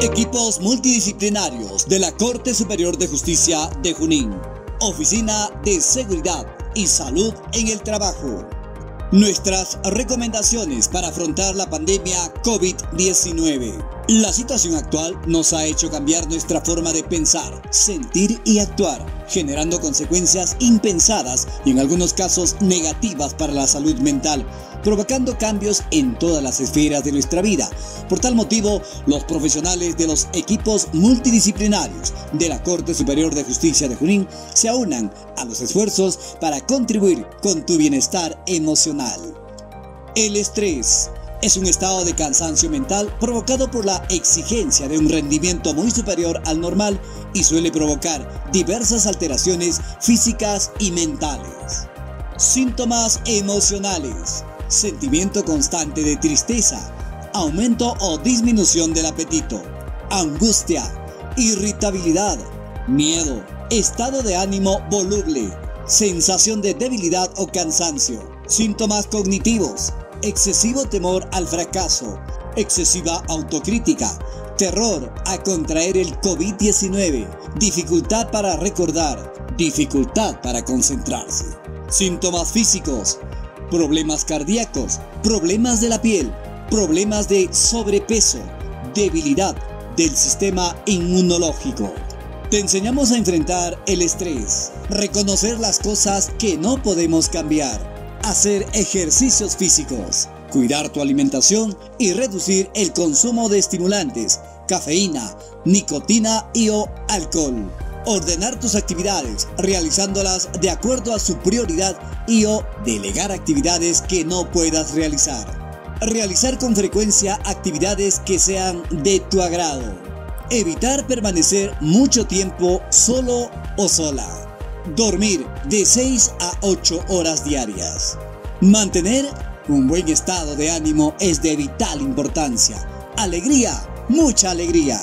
Equipos multidisciplinarios de la Corte Superior de Justicia de Junín. Oficina de Seguridad y Salud en el Trabajo. Nuestras recomendaciones para afrontar la pandemia COVID-19. La situación actual nos ha hecho cambiar nuestra forma de pensar, sentir y actuar, generando consecuencias impensadas y en algunos casos negativas para la salud mental, provocando cambios en todas las esferas de nuestra vida. Por tal motivo, los profesionales de los equipos multidisciplinarios de la Corte Superior de Justicia de Junín se aunan a los esfuerzos para contribuir con tu bienestar emocional. El estrés es un estado de cansancio mental provocado por la exigencia de un rendimiento muy superior al normal y suele provocar diversas alteraciones físicas y mentales. Síntomas emocionales: sentimiento constante de tristeza, aumento o disminución del apetito, angustia, irritabilidad, miedo, estado de ánimo voluble, sensación de debilidad o cansancio. Síntomas cognitivos: excesivo temor al fracaso, excesiva autocrítica, terror a contraer el COVID-19, dificultad para recordar, dificultad para concentrarse. Síntomas físicos: problemas cardíacos, problemas de la piel, problemas de sobrepeso, debilidad del sistema inmunológico. Te enseñamos a enfrentar el estrés, reconocer las cosas que no podemos cambiar, hacer ejercicios físicos, cuidar tu alimentación y reducir el consumo de estimulantes, cafeína, nicotina y/o alcohol. Ordenar tus actividades, realizándolas de acuerdo a su prioridad y/o delegar actividades que no puedas realizar. Realizar con frecuencia actividades que sean de tu agrado. Evitar permanecer mucho tiempo solo o sola. Dormir de 6 a 8 horas diarias. Mantener un buen estado de ánimo es de vital importancia. Alegría, mucha alegría.